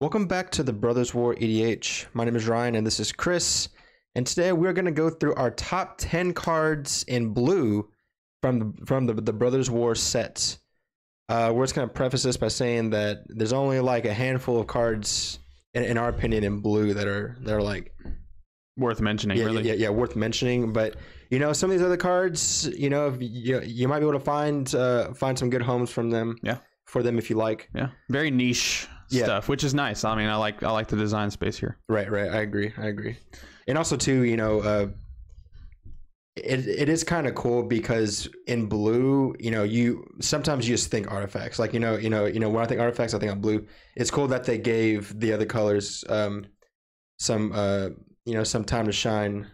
Welcome back to the Brothers War EDH. My name is Ryan and this is Chris. And today we're going to go through our top 10 cards in blue from the Brothers War sets. We're just going to preface this by saying that there's only like a handful of cards, in our opinion, in blue that are like worth mentioning. Yeah, worth mentioning. But you know, some of these other cards, you know, you might be able to find some good homes from them. Yeah. For them if you like. Yeah. Very niche stuff, which is nice. I mean, I like the design space here. Right. I agree. And also too, you know, it is kind of cool because in blue, you know, sometimes you just think artifacts. Like, you know, when I think artifacts, I think on blue. It's cool that they gave the other colors some time to shine.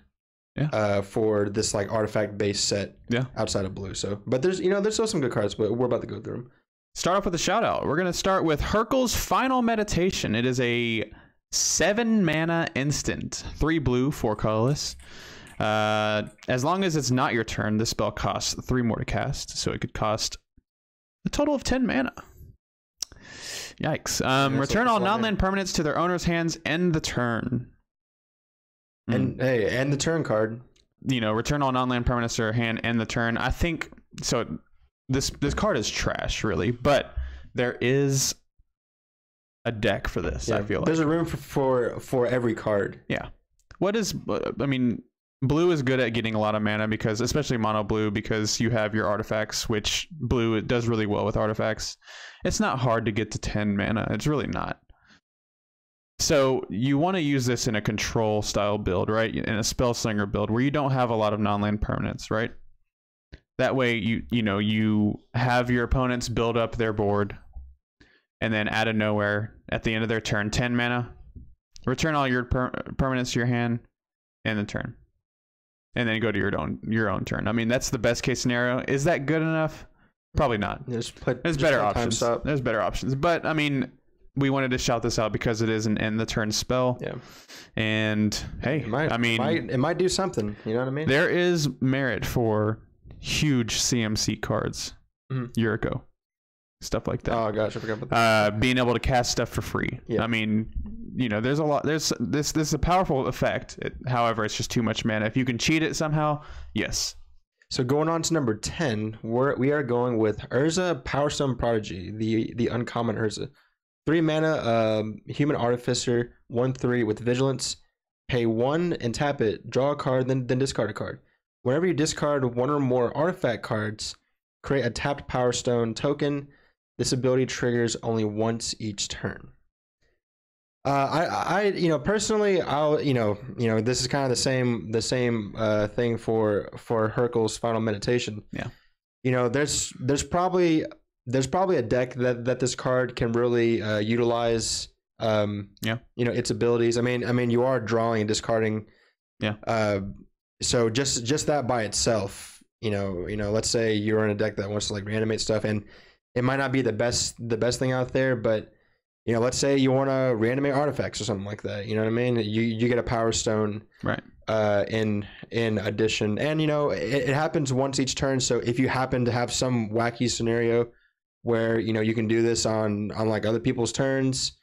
Yeah. For this like artifact based set. Yeah. Outside of blue. So, but there's still some good cards, but we're about to go through them. Start off with a shout out. We're going to start with Herkel's Final Meditation. It is a 7 mana instant, 3 blue, 4 colorless. As long as it's not your turn, this spell costs 3 more to cast, so it could cost a total of 10 mana. Yikes. Return all non-land permanents to their owner's hands, end the turn. And hey, end the turn card. You know, return all non-land permanents to their hand, end the turn. I think so. This card is trash, really, but there is a deck for this. I feel like there's a room for every card. Yeah. I mean, blue is good at getting a lot of mana because, especially mono blue, because you have your artifacts, which blue it does really well with artifacts. It's not hard to get to 10 mana. It's really not. So you want to use this in a control style build, right? In a spell slinger build where you don't have a lot of non-land permanents, right? That way, you have your opponents build up their board, and then out of nowhere, at the end of their turn, 10 mana, return all your permanents to your hand, end the turn, and then go to your own turn. I mean, that's the best case scenario. Is that good enough? Probably not. There's better options. There's better options, but I mean, we wanted to shout this out because it is an end the turn spell. Yeah. And hey, it might do something. You know what I mean? There is merit for huge CMC cards, Yuriko, stuff like that. Oh gosh, I forgot about that. Being able to cast stuff for free. Yeah. I mean, you know, there's a lot. This is a powerful effect. However, it's just too much mana. If you can cheat it somehow, yes. So going on to number 10, we are going with Erza, Powerstone Prodigy, the uncommon Erza. 3 mana, human artificer, 1/3 with vigilance. Pay 1 and tap it. Draw a card, then discard a card. Whenever you discard 1 or more artifact cards, create a tapped Power Stone token. This ability triggers only once each turn. I personally, this is kind of the same thing for Herkel's Final Meditation. Yeah. You know, there's probably a deck that this card can really utilize. Its abilities. I mean, you are drawing and discarding. Yeah. So just that by itself, you know, let's say you're in a deck that wants to like reanimate stuff, and it might not be the best thing out there, but you know, let's say you want to reanimate artifacts or something like that. You know what I mean? You get a Power Stone, right? In addition, and you know, it happens once each turn. So if you happen to have some wacky scenario where you know you can do this on like other people's turns,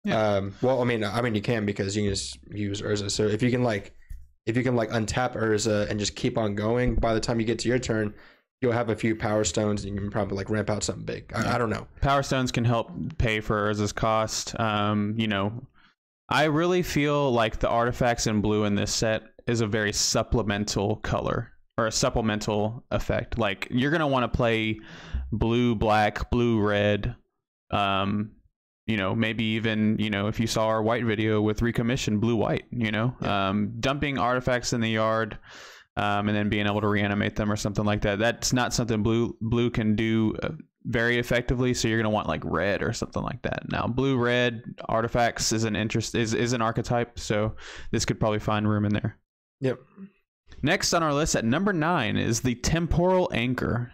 well, I mean you can because you can just use Erza. So if you can untap Erza and just keep on going, by the time you get to your turn, you'll have a few Power Stones and you can probably like ramp out something big. I don't know. Power Stones can help pay for Erza's cost. You know, I really feel like the artifacts in blue in this set is a very supplemental color or a supplemental effect. Like you're going to want to play blue, black, blue, red, you know, maybe even, you know, if you saw our white video with recommission blue white, you know, dumping artifacts in the yard, and then being able to reanimate them or something like that. That's not something blue can do very effectively. So you're going to want like red or something like that. Now, blue, red artifacts is an archetype. So this could probably find room in there. Yep. Next on our list at number 9 is the Temporal Anchor.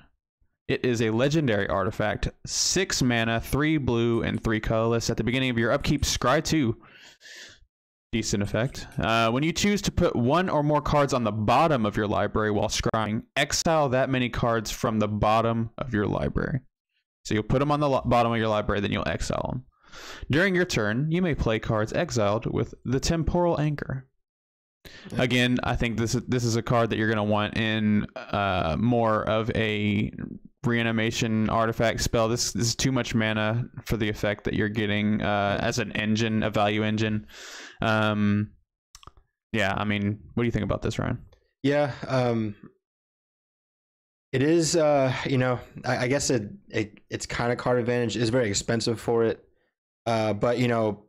It is a legendary artifact, 6 mana, 3 blue, and 3 colorless. At the beginning of your upkeep, scry 2. Decent effect. When you choose to put 1 or more cards on the bottom of your library while scrying, exile that many cards from the bottom of your library. So you'll put them on the bottom of your library, then you'll exile them. During your turn, you may play cards exiled with the Temporal Anchor. Again, I think this is a card that you're going to want in more of a reanimation artifact spell. This is too much mana for the effect that you're getting as an engine, a value engine. Yeah, I mean, what do you think about this, Ryan? Yeah, it is. You know, I guess it's kind of card advantage. It's very expensive for it, but you know,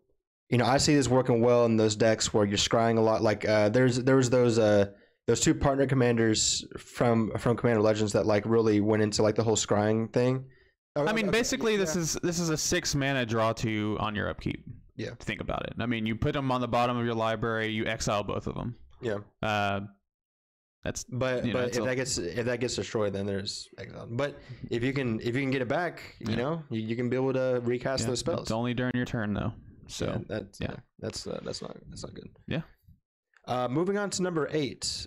I see this working well in those decks where you're scrying a lot. Like there was those two partner commanders from Commander Legends that like really went into like the whole scrying thing. I mean, basically, this is a 6 mana draw 2 on your upkeep. Yeah. Think about it. I mean, you put them on the bottom of your library, you exile both of them. Yeah. That's but if that gets destroyed, then there's exile. But if you can get it back, you know, you can be able to recast those spells. It's only during your turn though. So that's not good. Yeah. Moving on to number 8,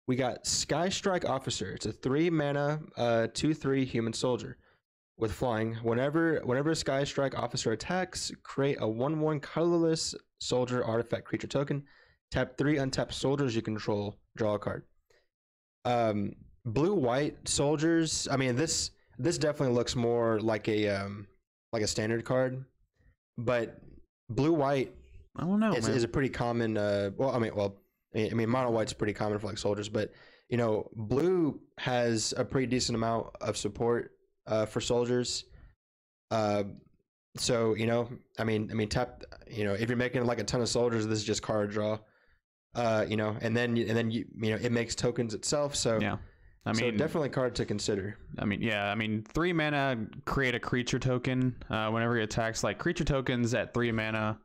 we got Sky Strike Officer. It's a 3 mana 2/3 human soldier with flying. Whenever a Sky Strike Officer attacks, create a 1/1 colorless soldier artifact creature token. Tap 3 untapped soldiers you control. Draw a card. Blue-white soldiers. I mean, this definitely looks more like a standard card, but blue-white. I don't know. Is a pretty common. I mean, mono-white's pretty common for like soldiers, but you know, blue has a pretty decent amount of support for soldiers. So you know, I mean, tap. You know, if you're making like a ton of soldiers, this is just card draw. You know, and then you know, it makes tokens itself. So yeah, I mean, so definitely a card to consider. I mean, yeah, I mean, 3 mana, create a creature token. Whenever he attacks, like creature tokens at 3 mana,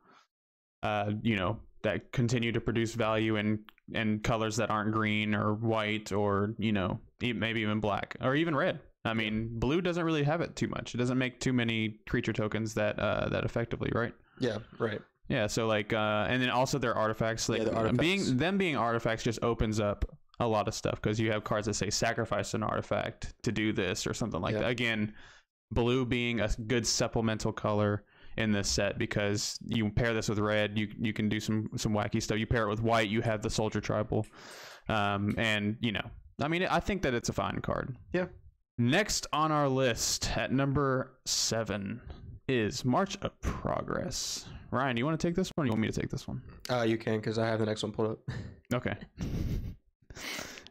you know, that continue to produce value in colors that aren't green or white or, you know, maybe even black or even red. I mean, blue doesn't really have it too much. It doesn't make too many creature tokens that effectively, right? Yeah, right. Yeah, so like, and then also their artifacts, like being artifacts just opens up a lot of stuff because you have cards that say sacrifice an artifact to do this or something like that. Again, blue being a good supplemental color in this set because you pair this with red, you can do some wacky stuff. You pair it with white, you have the soldier tribal, and you know, I mean, I think that it's a fine card. Yeah. Next on our list at number 7 is March of Progress. Ryan, you want to take this one or you want me to take this one? You can, because I have the next one pulled up. Okay.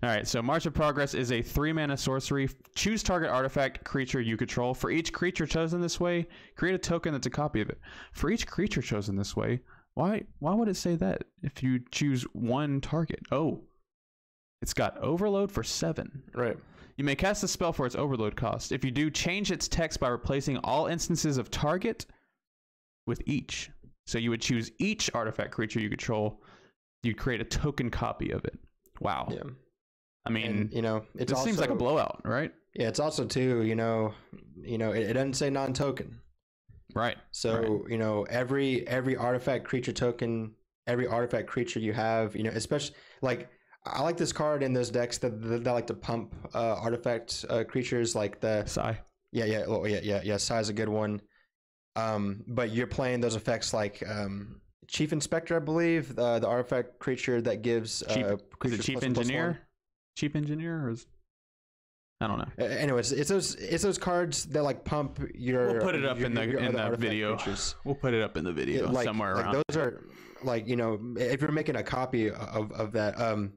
All right, so March of Progress is a 3 mana sorcery. Choose target artifact creature you control. For each creature chosen this way, create a token that's a copy of it. For each creature chosen this way, why would it say that if you choose one target? Oh, it's got overload for 7. Right. You may cast a spell for its overload cost. If you do, change its text by replacing all instances of target with each. So you would choose each artifact creature you control. You'd create a token copy of it. Wow. Yeah. I mean, and, you know, it seems like a blowout, right? Yeah, it's also too, you know, it doesn't say non-token. Right. So, right. You know, every artifact creature token, every artifact creature you have, you know, especially like I like this card in those decks that like to pump artifact creatures like the Sai. Yeah. Sai's a good one. But you're playing those effects like Chief Inspector, I believe, the artifact creature that gives Chief Engineer. Chief Engineer, or I don't know. Anyways, it's those cards that like pump your. We'll put it up in the video. Creatures. We'll put it up in the video somewhere around. Those are like, you know, if you're making a copy of that,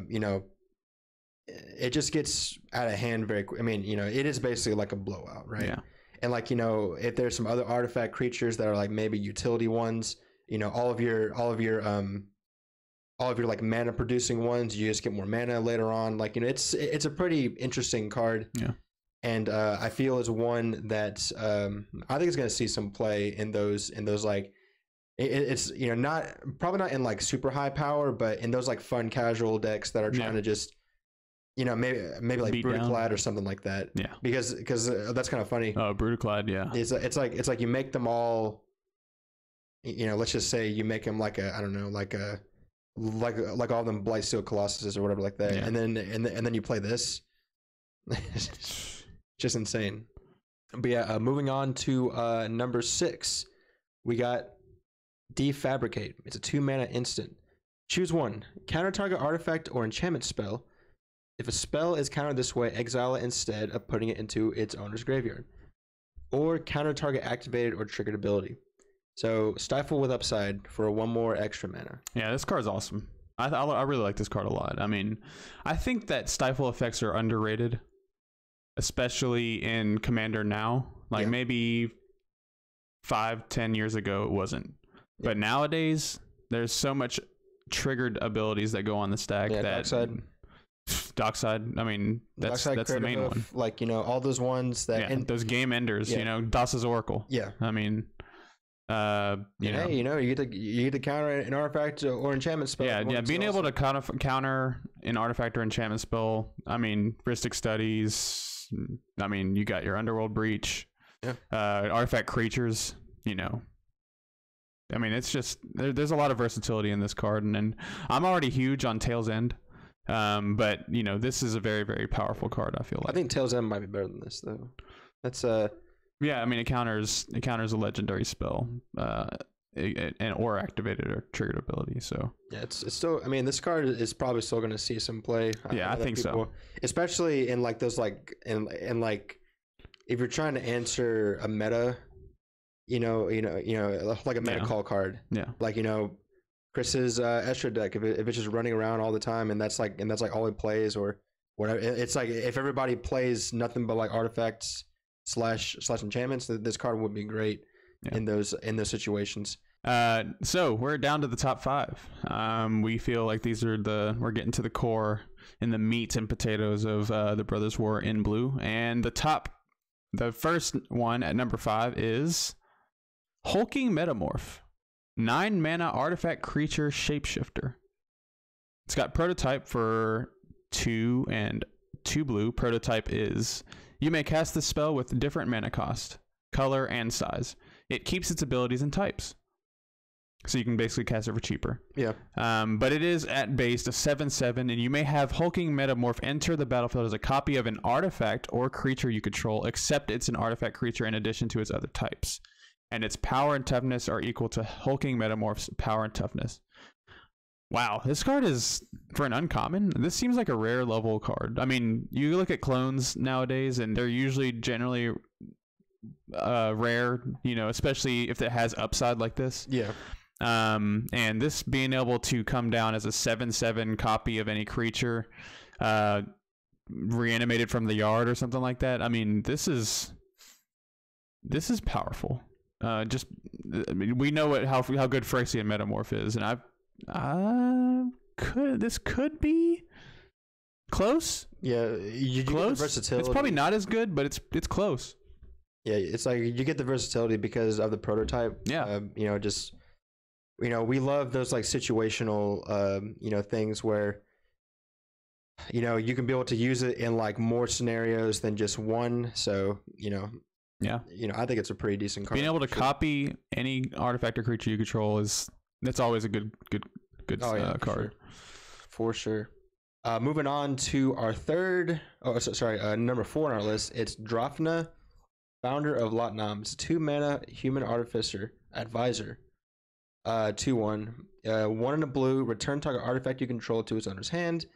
you know, it just gets out of hand very quick. I mean, you know, it is basically like a blowout, right? Yeah. And like, you know, if there's some other artifact creatures that are like maybe utility ones, you know, all of your like mana producing ones, you just get more mana later on. Like, you know, it's a pretty interesting card. Yeah. And I feel is one that I think is going to see some play in those like it's, you know, probably not in like super high power, but in those like fun casual decks that are trying to just, you know, maybe like Brutaclad or something like that. Yeah. Because that's kind of funny. Oh, Brutaclad, yeah. It's like you make them all, you know, let's just say you make them like all of them Blightsteel Colossuses or whatever like that. Yeah. And then you play this. Just insane. But yeah, moving on to number 6, we got Defabricate. It's a 2-mana instant. Choose one. Counter target artifact or enchantment spell. If a spell is countered this way, exile it instead of putting it into its owner's graveyard. Or counter target activated or triggered ability. So Stifle with upside for 1 more extra mana. Yeah, this card's awesome. I really like this card a lot. I mean, I think that Stifle effects are underrated, especially in Commander now. Like maybe 5-10 years ago it wasn't. Yeah. But nowadays, there's so much triggered abilities that go on the stack that Dockside. I mean, that's the main one. Like, you know, all those ones that those game enders. You know, Das's Oracle. Yeah. I mean, you get to counter an artifact or enchantment spell. Yeah. Being able to counter an artifact or enchantment spell. I mean, Rhystic Studies. I mean, you got your Underworld Breach. Yeah. Artifact creatures. You know. I mean, it's just there's a lot of versatility in this card, and I'm already huge on Tail's End. But you know, this is a very, very powerful card. I feel like. I think Tail's End might be better than this, though. That's Yeah, I mean, it counters a legendary spell, or activated or triggered ability. So yeah, it's still. I mean, this card is probably still going to see some play. Yeah, I think so. Especially in like those in like if you're trying to answer a meta, you know, like a meta call card. Yeah. Like, you know, Chris's Estra deck, if it's just running around all the time and that's like all he plays or whatever. It's like if everybody plays nothing but like artifacts / enchantments, this card would be great in those situations. So we're down to the top 5. We feel like these are we're getting to the core and the meat and potatoes of the Brothers War in blue. And the first one at number 5 is Hulking Metamorph. 9 mana artifact creature shapeshifter. It's got prototype for 2 and 2 blue. Prototype is you may cast this spell with different mana cost, color, and size. It keeps its abilities and types. So you can basically cast it for cheaper. Yeah. But it is at base a 7/7, and you may have Hulking Metamorph enter the battlefield as a copy of an artifact or creature you control, except it's an artifact creature in addition to its other types. And its power and toughness are equal to Hulking Metamorph's power and toughness. Wow, this card is, for an uncommon, this seems like a rare level card. I mean, you look at clones nowadays, and they're usually generally rare, you know, especially if it has upside like this. Yeah. And this being able to come down as a 7/7 copy of any creature, reanimated from the yard or something like that. I mean, this is powerful. I mean, we know how good Phyrexian Metamorph is, and this could be close. Yeah, you close. Get the versatility. It's probably not as good, but it's close. Yeah, it's like you get the versatility because of the prototype. Yeah, you know, just we love those like situational things where you can be able to use it in like more scenarios than just one. So yeah, I think it's a pretty decent card. Being able to copy any artifact or creature you control that's always a good card. For sure. Moving on to our number 4 on our list. It's Drafna, Founder of Lotnam. It's a 2 mana human artificer advisor. 2/1. 1 in a blue. Return target artifact you control to its owner's hand.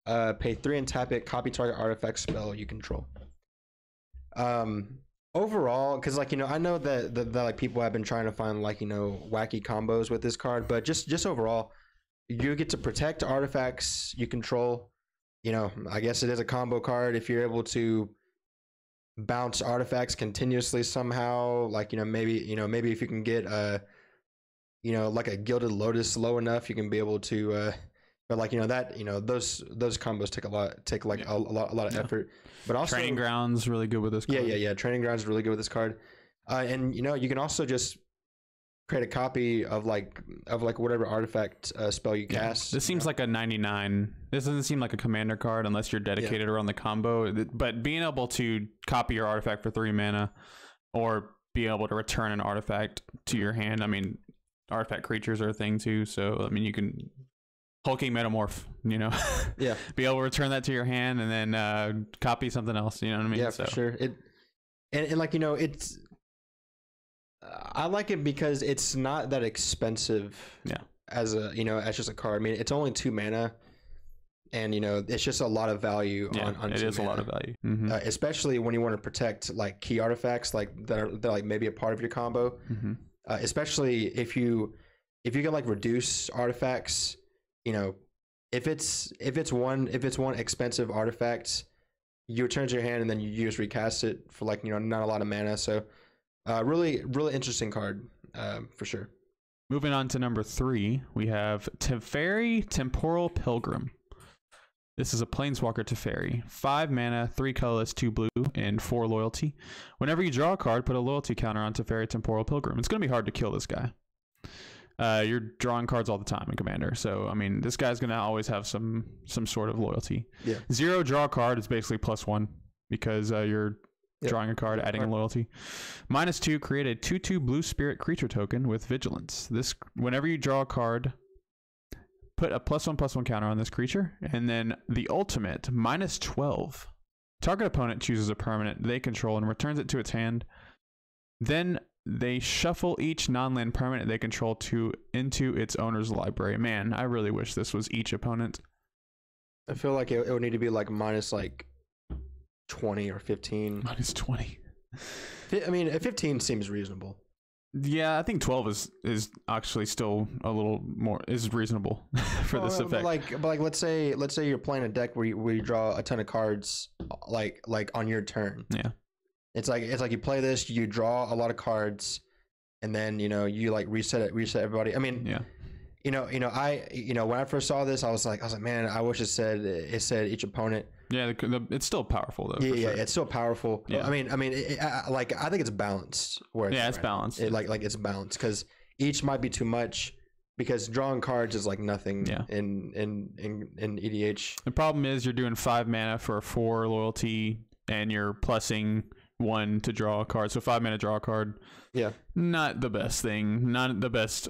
Pay 3 and tap it. Copy target artifact spell you control. Overall, because I know that like people have been trying to find wacky combos with this card, but just overall, you get to protect artifacts you control. I guess it is a combo card if you're able to bounce artifacts continuously somehow. Maybe if you can get like a Gilded Lotus low enough, you can be able to. But those combos take a lot of effort. But also Training Grounds really good with this card. Yeah. Training Grounds is really good with this card. And you can also just create a copy of whatever artifact spell you cast. This seems like a 99. This doesn't seem like a commander card unless you're dedicated around the combo. But being able to copy your artifact for 3 mana, or be able to return an artifact to your hand. I mean, artifact creatures are a thing too. So I mean, you can Hulking Metamorph, be able to return that to your hand and then copy something else. You know what I mean? Yeah, for sure. and like, you know, it's I like it because it's not that expensive. Yeah. As a, you know, as just a card. I mean, it's only 2 mana, and you know, it's just a lot of value on it is mana. A lot of value, especially when you want to protect like key artifacts like they're like maybe a part of your combo. Especially if you can like reduce artifacts, you know, if it's one expensive artifact, you return to your hand and then you just recast it for like, you know, not a lot of mana. So really interesting card for sure. Moving on to number 3, we have Teferi, Temporal Pilgrim. This is a Planeswalker Teferi. 5 mana, 3 colorless, 2 blue, and 4 loyalty. Whenever you draw a card, put a loyalty counter on Teferi, Temporal Pilgrim. It's going to be hard to kill this guy. You're drawing cards all the time in Commander. So, I mean, this guy's going to always have some sort of loyalty. Yeah. 0 draw card is basically +1 because you're drawing a card, adding a loyalty. -2, create a 2/2 blue spirit creature token with vigilance. This, whenever you draw a card, put a +1/+1 counter on this creature, and then the ultimate -12. Target opponent chooses a permanent they control and returns it to its hand. Then they shuffle each non-land permanent they control into its owner's library. Man, I really wish this was each opponent. I feel like it would need to be like minus like 20 or 15. -20. I mean, 15 seems reasonable. Yeah, I think 12 is actually still a little more reasonable for this effect. But like let's say you're playing a deck where you draw a ton of cards like on your turn. Yeah. It's like you play this, you draw a lot of cards, and then, you know, you like reset everybody. I mean, yeah. You know, when I first saw this, I was like, man, I wish it said each opponent. Yeah, it's still powerful though. Yeah, it's still powerful. Yeah. I mean, I think it's balanced. It's balanced. It's balanced because each might be too much, because drawing cards is like nothing. Yeah. In EDH. The problem is you're doing 5 mana for 4 loyalty, and you're plussing 1 to draw a card. So 5 mana draw a card. Yeah. Not the best thing. Not the best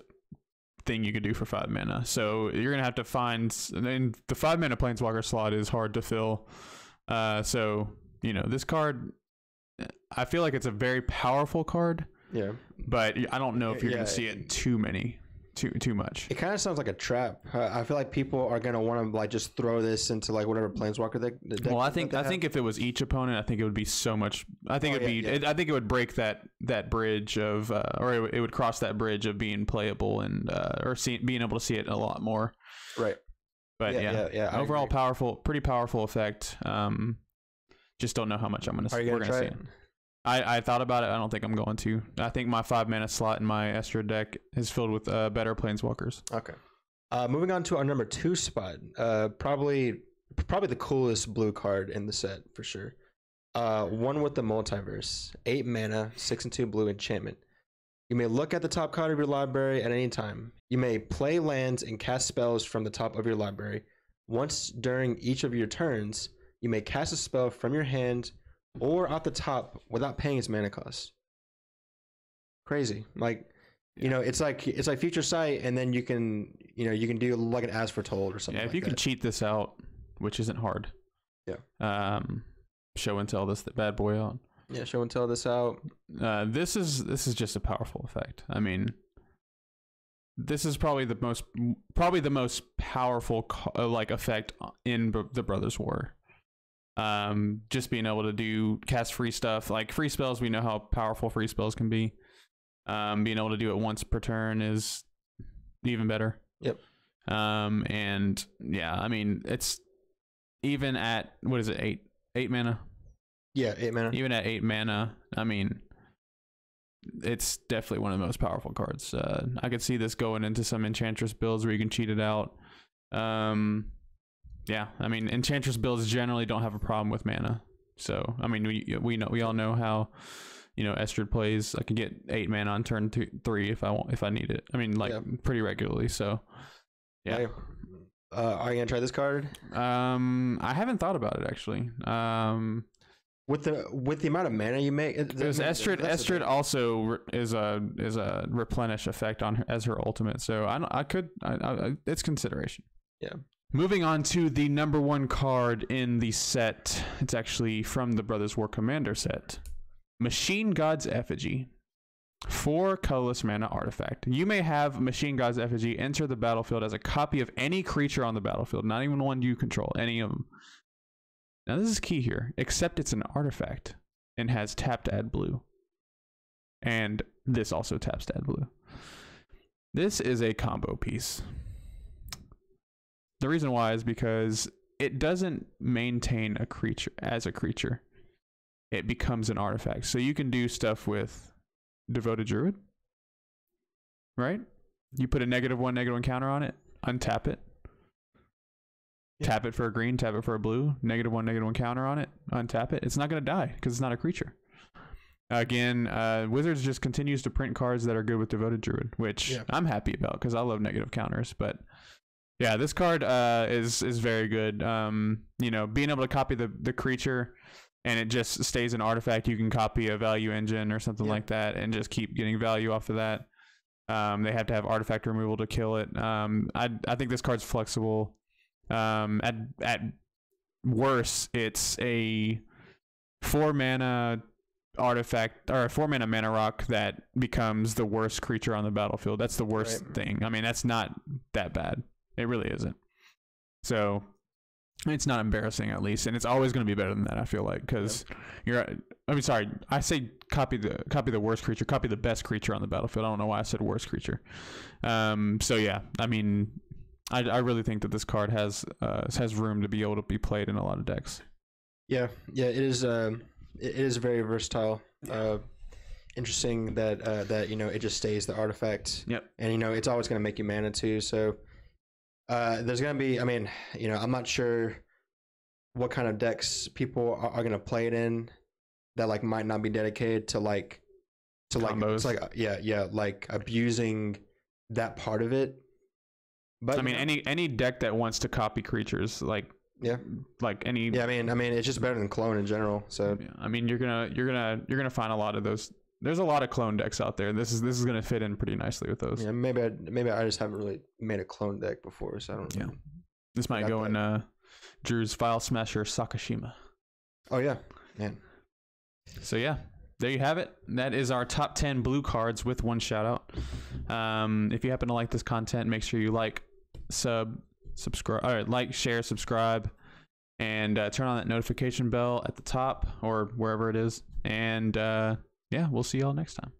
thing you could do for 5 mana. So you're gonna have to find, and the 5 mana Planeswalker slot is hard to fill. So, you know, this card, I feel like it's a very powerful card. Yeah. But I don't know if you're gonna see it too much. It kind of sounds like a trap. I feel like people are gonna want to like just throw this into like whatever Planeswalker deck. Well, I think if it was each opponent, I think it would be so much. I think I think it would break that bridge of, or it would cross that bridge of being playable and being able to see it a lot more. Right. But yeah. Overall, pretty powerful effect. Just don't know how much we're gonna see it. I thought about it. I don't think I'm going to. I think my 5 mana slot in my Estrid deck is filled with better Planeswalkers. Okay. Moving on to our number 2 spot. Probably the coolest blue card in the set for sure. One with the Multiverse. 8 mana, 6 and 2 blue enchantment. You may look at the top card of your library at any time. You may play lands and cast spells from the top of your library. Once during each of your turns, you may cast a spell from your hand or off the top without paying its mana cost. Crazy. Like, you know, it's like Future Sight, and then you can do like an Ask for Told or something. Yeah, if you can cheat this out, which isn't hard. Yeah. Show and tell this bad boy out. Yeah, show and tell this out. This is just a powerful effect. I mean, this is probably the most powerful like effect in the Brothers War. Just being able to cast free stuff, like free spells. We know how powerful free spells can be. Being able to do it once per turn is even better. Yep. And yeah, I mean, it's even at, what is it, 8 mana? Yeah, 8 mana. Even at 8 mana, I mean, it's definitely one of the most powerful cards. I could see this going into some Enchantress builds where you can cheat it out. Yeah, I mean, Enchantress builds generally don't have a problem with mana. So, I mean, we all know how, you know, Estrid plays. I can get 8 mana on turn 3 if I need it. I mean, like pretty regularly. So, yeah. Hey, are you gonna try this card? I haven't thought about it actually. With the amount of mana you make, because Estrid also is a replenish effect on her as her ultimate. So it's consideration. Yeah. Moving on to the number 1 card in the set. It's actually from the Brothers War Commander set. Machine God's Effigy. 4 colorless mana artifact. You may have Machine God's Effigy enter the battlefield as a copy of any creature on the battlefield, not even one you control, any of them. Now this is key here, except it's an artifact and has tap to add blue. And this also taps to add blue. This is a combo piece. The reason why is because it doesn't maintain a creature as a creature. It becomes an artifact. So you can do stuff with Devoted Druid, right? You put a -1/-1 counter on it, untap it, tap it for a green, tap it for a blue, -1/-1 counter on it, untap it. It's not going to die because it's not a creature. Again, Wizards just continues to print cards that are good with Devoted Druid, which I'm happy about because I love negative counters. But yeah, this card is very good. You know, being able to copy the creature and it just stays an artifact. You can copy a value engine or something like that and just keep getting value off of that. They have to have artifact removal to kill it. I think this card's flexible. At worst, it's a 4-mana artifact or a 4-mana mana rock that becomes the worst creature on the battlefield. That's the worst thing. I mean, that's not that bad. It really isn't. So it's not embarrassing, at least, and it's always going to be better than that. I feel like because I mean, sorry, I say copy the worst creature, copy the best creature on the battlefield. I don't know why I said worst creature. So yeah, I mean, I really think that this card has room to be able to be played in a lot of decks. Yeah, it is very versatile. Interesting that you know, it just stays the artifact. Yep. And you know, it's always going to make you mana too. So there's going to be, I mean, you know, I'm not sure what kind of decks people are going to play it in that like might not be dedicated to like combos. It's like like abusing that part of it. But I mean, any deck that wants to copy creatures, like any. Yeah, I mean, it's just better than clone in general. So yeah, I mean, you're gonna find a lot of those. There's a lot of clone decks out there. This is gonna fit in pretty nicely with those. Yeah, maybe I just haven't really made a clone deck before, so I don't know. Yeah, this might go in Drew's File Smasher Sakashima. Oh yeah, man. So yeah, there you have it. That is our top 10 blue cards with one shout out. If you happen to like this content, make sure you like, subscribe, share, subscribe, and turn on that notification bell at the top or wherever it is. And yeah, we'll see y'all next time.